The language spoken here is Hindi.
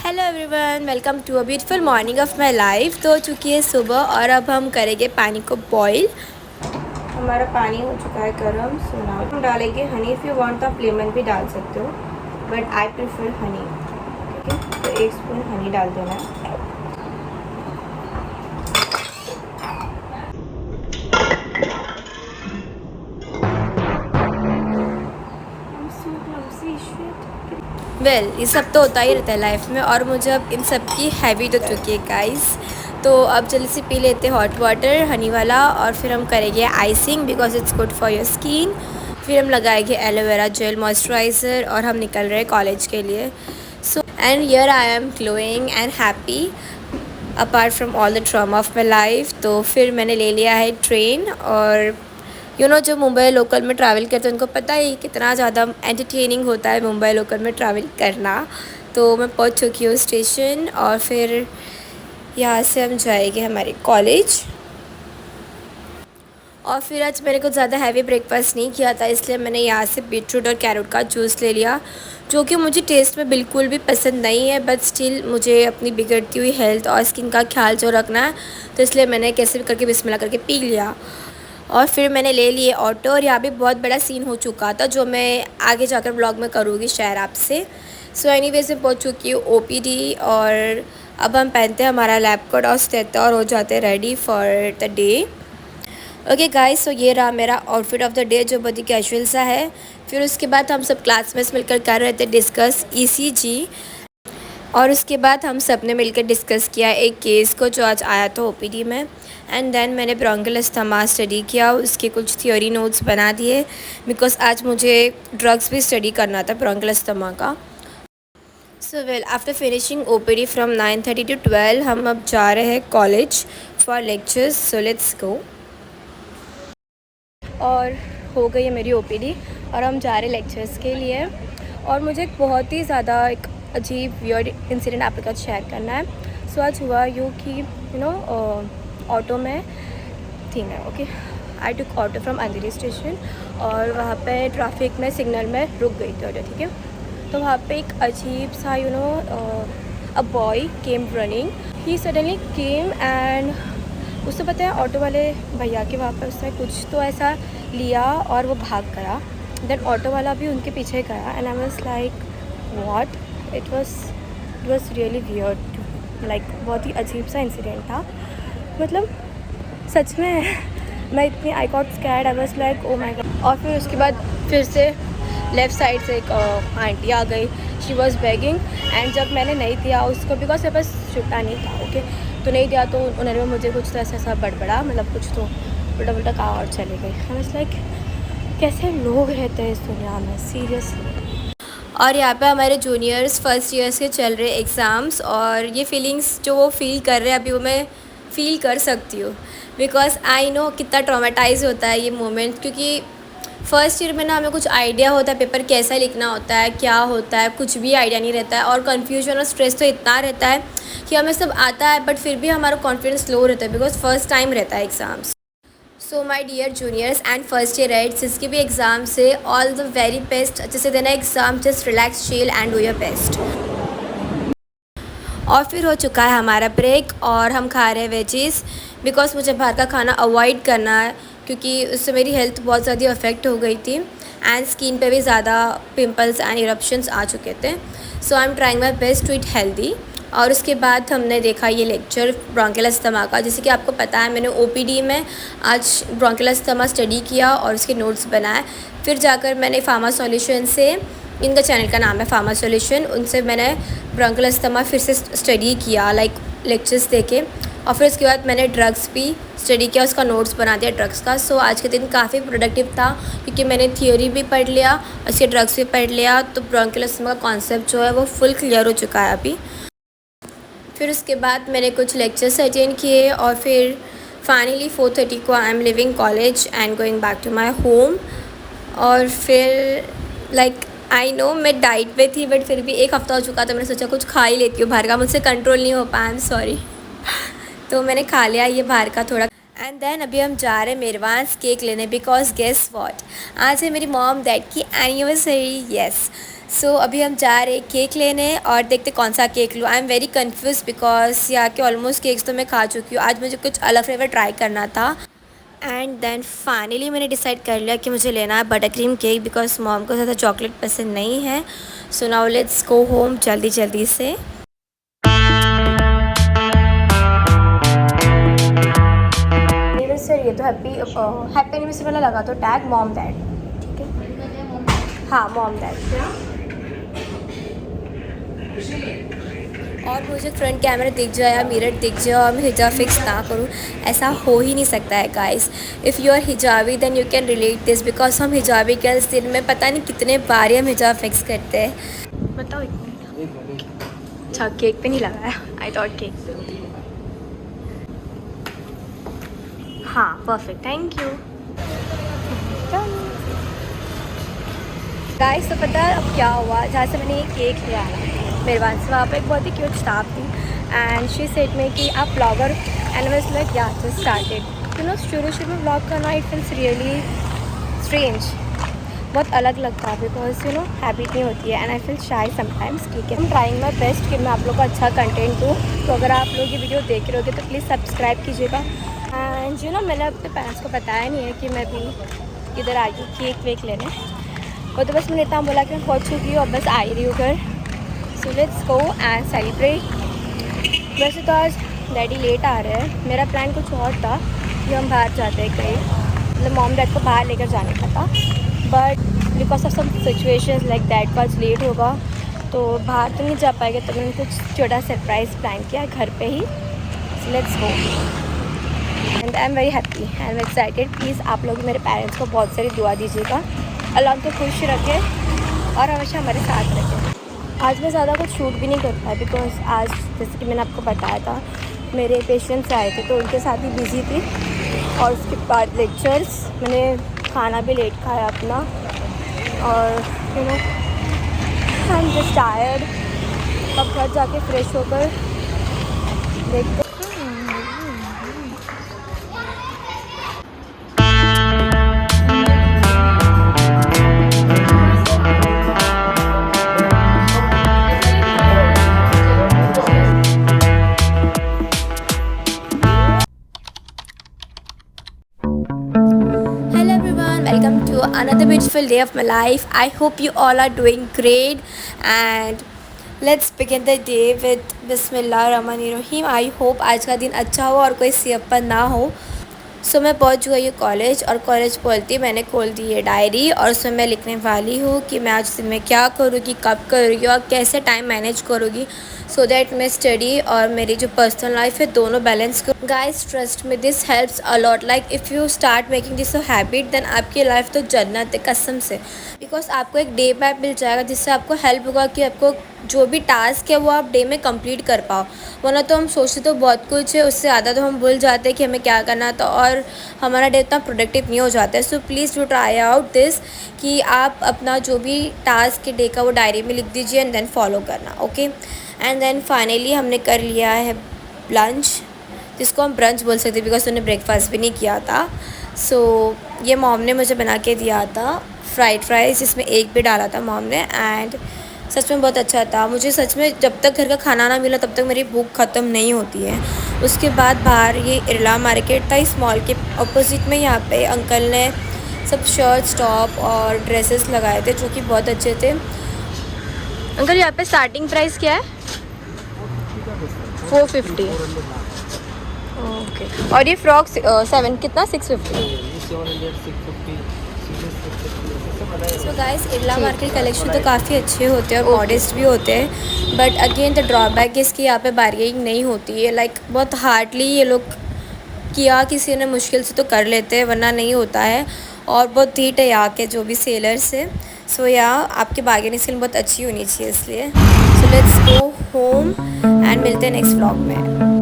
Hello everyone, welcome to a beautiful morning of my life. तो हो चुकी है सुबह और अब हम करेंगे पानी को बॉईल। हमारा पानी हो चुका है गर्म। सो नाउ हम डालेंगे हनी। इफ़ यू वांट तो आप लेमन भी डाल सकते हो, बट आई प्रेफर हनी। ठीक है, तो 1 स्पून हनी डाल देना है। ये सब तो होता ही रहता है लाइफ में, और मुझे अब इन सब की हैबिट हो चुकी है गाइस। तो अब जल्दी से पी लेते हैं हॉट वाटर हनी वाला, और फिर हम करेंगे icing because it's good for your skin. फिर हम लगाएंगे एलोवेरा जेल मॉइस्चराइज़र, और हम निकल रहे हैं कॉलेज के लिए। So and here I am glowing and happy apart from all the trauma of my life. तो फिर मैंने ले लिया है ट्रेन, और जो मुंबई लोकल में ट्रैवल करते हैं उनको पता है कितना ज़्यादा एंटरटेनिंग होता है मुंबई लोकल में ट्रैवल करना। तो मैं पहुंच चुकी हूँ स्टेशन, और फिर यहाँ से हम जाएंगे हमारे कॉलेज। और फिर आज मैंने कुछ ज़्यादा हैवी ब्रेकफास्ट नहीं किया था, इसलिए मैंने यहाँ से बीटरूट और कैरेट का जूस ले लिया, जो कि मुझे टेस्ट में बिल्कुल भी पसंद नहीं है, बट स्टिल मुझे अपनी बिगड़ती हुई हेल्थ और स्किन का ख्याल जो रखना है, तो इसलिए मैंने कैसे भी करके बिस्मिल्लाह करके पी लिया। और फिर मैंने ले लिए ऑटो, और यहाँ भी बहुत बड़ा सीन हो चुका था जो मैं आगे जाकर ब्लॉग में करूँगी शेयर आपसे। सो एनीवेज मैं पहुँच चुकी हूँ ओपीडी, और अब हम पहनते हैं हमारा लैब कोट और स्टेट और हो जाते हैं ready for the day. Okay guys, तो ये रहा मेरा आउटफिट ऑफ द डे, जो बहुत ही कैजुअल सा है। फिर उसके बाद हम सब क्लासमेट्स मिलकर कर रहे थे डिस्कस ईसीजी, और उसके बाद हम सब ने मिलकर डिस्कस किया एक केस को जो आज आया था ओपीडी में। एंड देन मैंने ब्रोंकियल अस्थमा स्टडी किया, उसके कुछ थियोरी नोट्स बना दिए, बिकॉज आज मुझे ड्रग्स भी स्टडी करना था ब्रोंकियल अस्थमा का। So well, after finishing OPD from 9:30 to 12 हम अब जा रहे हैं college for lectures. So let's गो। और हो गई है मेरी ओपीडी, और हम जा रहे हैं लेक्चर्स के लिए। और मुझे एक बहुत ही ज़्यादा एक अजीब वियर्ड इंसिडेंट आपके साथ शेयर करना है। सो आज हुआ यूँ कि ऑटो में थी मैं। Okay, I took auto from Andheri station, और वहाँ पे ट्रैफिक में सिग्नल में रुक गई थी ऑटो। ठीक है, तो वहाँ पे एक अजीब सा a boy came running. He suddenly came and उससे पता है ऑटो वाले भैया के वहाँ पर उसने कुछ तो ऐसा लिया और वो भाग गया। देन ऑटो वाला भी उनके पीछे गया, and I was like what. It was really weird, like बहुत ही अजीब सा इंसिडेंट था। मतलब सच में मैं इतनी I got scared, I was like oh my God. और फिर उसके बाद फिर से लेफ़्ट साइड से एक आंटी आ गई, शी वॉज बेगिंग, एंड जब मैंने नहीं दिया उसको, बिकॉज मेरे पास छुट्टा नहीं था। ओके, तो नहीं दिया, तो उन्होंने मुझे कुछ तो ऐसा बड़बड़ा, मतलब कुछ तो उल्टा कहा और चले गए। आई वाज लाइक कैसे लोग रहते हैं इस दुनिया में, सीरियसली। और यहाँ पे हमारे जूनियर्स फर्स्ट ईयर्स के चल रहे एग्ज़ाम्स, और ये फीलिंग्स जो वो फील कर रहे हैं अभी, वो मैं फ़ील कर सकती हूँ, बिकॉज आई नो कितना ट्रॉमेटाइज़ होता है ये मोमेंट। क्योंकि फ़र्स्ट ईयर में ना हमें कुछ आइडिया होता है पेपर कैसा लिखना होता है, क्या होता है, कुछ भी आइडिया नहीं रहता है, और कन्फ्यूजन और स्ट्रेस तो इतना रहता है कि हमें सब आता है, बट फिर भी हमारा कॉन्फिडेंस लो रहता है, बिकॉज फर्स्ट टाइम रहता है exams. So my dear juniors and first year rights, जिसके भी एग्ज़ाम से ऑल द वेरी बेस्ट। अच्छे से देना exam, just relax, chill and do your best. और फिर हो चुका है हमारा ब्रेक, और हम खा रहे हैं वेजीज़, बिकॉज मुझे बाहर का खाना अवॉइड करना है, क्योंकि उससे मेरी हेल्थ बहुत ज़्यादा अफेक्ट हो गई थी, एंड स्किन पे भी ज़्यादा पिंपल्स एंड इरप्शंस आ चुके थे। So I am trying my best to eat healthy. और उसके बाद हमने देखा ये लेक्चर ब्रोंकियल अस्थमा का। जैसे कि आपको पता है, मैंने ओपीडी में आज ब्रोंकियल अस्थमा स्टडी किया और उसके नोट्स बनाए। फिर जाकर मैंने फार्मा सॉल्यूशन से, इनका चैनल का नाम है फार्मा सॉल्यूशन, उनसे मैंने ब्रोंकियल अस्थमा फिर से स्टडी किया, लाइक लेक्चर्स देखे। और फिर उसके बाद मैंने ड्रग्स भी स्टडी किया, उसका नोट्स बना दिया ड्रग्स का। सो आज के दिन काफ़ी प्रोडक्टिव था, क्योंकि मैंने थियोरी भी पढ़ लिया, उसके ड्रग्स भी पढ़ लिया, तो ब्रोंकियल अस्थमा का कॉन्सेप्ट जो है वो फुल क्लियर हो चुका है अभी। फिर उसके बाद मैंने कुछ लेक्चर्स अटेंड किए, और फिर फाइनली 4:30 को I am leaving college and going back to my home. और फिर लाइक आई नो मैं डाइट पे थी, बट फिर भी एक हफ़्ता हो चुका था, मैंने सोचा कुछ खा ही लेती हूँ बाहर का, मुझसे कंट्रोल नहीं हो पाया, आई एम सॉरी। तो मैंने खा लिया ये बाहर का थोड़ा। एंड देन अभी हम जा रहे हैं मेरवान्स केक लेने, बिकॉज गेस वॉट, आज है मेरी मॉम डैड की एनिवर्सरी। येस, सो अभी हम जा रहे केक लेने और देखते कौन सा केक लूँ। आई एम वेरी कन्फ्यूज बिकॉज यहाँ के ऑलमोस्ट केक्स तो मैं खा चुकी हूँ। आज मुझे कुछ अलग फ्लेवर ट्राई करना था एंड देन फाइनली मैंने डिसाइड कर लिया कि मुझे लेना है butter cream cake because mom को ज़्यादा चॉकलेट पसंद नहीं है। So now let's go home जल्दी जल्दी से। एनिवर्सरी है तो हैप्पी एनिवर्सरी वाला लगा तो टैग मॉम डैड, ठीक है। हाँ मॉम डैड। और मुझे फ्रंट कैमरा दिख जाए या मिरर दिख जाए और मैं हिजाब फिक्स ना करूँ, ऐसा हो ही नहीं सकता है guys. If you are hijabi then you can relate this because हम हिजाबी गर्ल्स दिन में पता नहीं कितने बार हम हिजाब फिक्स करते हैं। बताओ अच्छा केक पे नहीं लगाया, आई थॉट केक पे होती। हाँ परफेक्ट, थैंक यू गाइस। तो पता है अब क्या हुआ, जहाँ से मैंने ये केक लिया मेरे पास से, वहाँ पर एक बहुत ही क्यूट स्टाफ थी एंड शी सेड में कि आप ब्लॉगर एंड वाज लाइक या जस्ट स्टार्टेड यू नो शुरू में ब्लॉग करना इट फील्स रियली स्ट्रेंज, बहुत अलग लगता है बिकॉज यू नो हैबिट नहीं होती है एंड आई फील शाई समटाइम्स। ठीक है, आई एम ट्राइंग माई बेस्ट कि मैं आप लोग को अच्छा कंटेंट दूँ। तो अगर आप लोग ये वीडियो देख रहे होगे तो प्लीज़ सब्सक्राइब कीजिएगा एंड यू नो मैंने अपने पेरेंट्स को बताया नहीं है कि मैं भी इधर आई हूँ केक वेक लेने, और तो बस मैंने इतना बोला कि मैं पहुँच चुकी हूँ, अब बस आई रही हूँ घर। सो लेट्स गो एंड सेलिब्रेट। वैसे तो आज डैडी लेट आ रहे हैं, मेरा प्लान कुछ और था कि हम बाहर जाते हैं कहीं, मतलब मॉम डैड को बाहर लेकर जाने का था, but because of some situations like that आज लेट होगा तो बाहर तो नहीं जा पाएंगे, तो मैंने कुछ छोटा सरप्राइज़ प्लान किया घर पे ही। So let's go and I am very happy and excited. Please आप लोग मेरे पेरेंट्स को बहुत सारी दुआ दीजिएगा, अल्लाह को खुश रखे और हमेशा हमारे साथ रखे। आज मैं ज़्यादा कुछ शूट भी नहीं कर पाया बिकॉज आज जैसे कि मैंने आपको बताया था मेरे पेशेंट्स आए थे तो उनके साथ ही बिज़ी थी, और उसके बाद लेक्चर्स, मैंने खाना भी लेट खाया अपना, और you know I am just tired. अब घर जाके फ्रेश होकर देखते। Welcome to another beautiful day of my life. I hope you all are doing great and let's begin the day with Bismillahirrahmanirrahim. I hope आज का दिन अच्छा हो और कोई सियापन ना हो। सो मैं पहुंच गई हूँ कॉलेज, और कॉलेज पहुँचती मैंने खोल दी है डायरी और उसमें मैं लिखने वाली हूँ कि मैं आज दिन में क्या करूँगी, कब करूँगी और कैसे टाइम मैनेज करूँगी सो दैट मैं स्टडी और मेरी जो पर्सनल लाइफ है दोनों बैलेंस करूँ। Guys trust me this helps a lot, like if you start making this a habit then आपकी लाइफ तो जन्नत है कसम से, बिकॉज आपको एक डे मैप मिल जाएगा जिससे आपको हेल्प होगा कि आपको जो भी टास्क है वो आप डे में कंप्लीट कर पाओ। वरना तो हम सोचते तो बहुत कुछ है, उससे ज़्यादा तो हम भूल जाते हैं कि हमें क्या करना था और हमारा डे इतना प्रोडक्टिव नहीं हो जाता है। So please do try out this कि आप अपना जो भी टास्क डे का वो डायरी में लिख दीजिए एंड देन फॉलो करना, ओके। एंड देन फाइनली हमने कर लिया है लंच, जिसको हम ब्रंच बोल सकते बिकॉज उन्होंने ब्रेकफास्ट भी नहीं किया था। सो ये मॉम ने मुझे बना के दिया था फ्राइड राइस, जिसमें एग भी डाला था मॉम ने, एंड सच में बहुत अच्छा था। मुझे सच में जब तक घर का खाना ना मिला तब तक मेरी भूख ख़त्म नहीं होती है। उसके बाद बाहर ये इरला मार्केट था, इस मॉल के ऑपोजिट में, यहाँ पे अंकल ने सब शर्ट्स टॉप और ड्रेसेस लगाए थे जो कि बहुत अच्छे थे। अंकल यहाँ पे स्टार्टिंग प्राइस क्या है? 450। ओके, और ये फ्रॉक 7 कितना 650। सो गाइस इरला मार्केट कलेक्शन तो काफ़ी अच्छे होते हैं और मॉडेस्ट भी होते हैं, बट अगेन द ड्रॉबैक इसकी यहाँ पे बार्गेनिंग नहीं होती है, लाइक बहुत हार्डली ये लोग किया किसी ने मुश्किल से तो कर लेते हैं वरना नहीं होता है, और बहुत हीट है यहाँ के जो भी सेलर्स है। सो यहाँ आपके बार्गेनिंग स्किल बहुत अच्छी होनी चाहिए इसलिए। सो लेट्स गो होम एंड मिलते हैं नेक्स्ट व्लॉग में।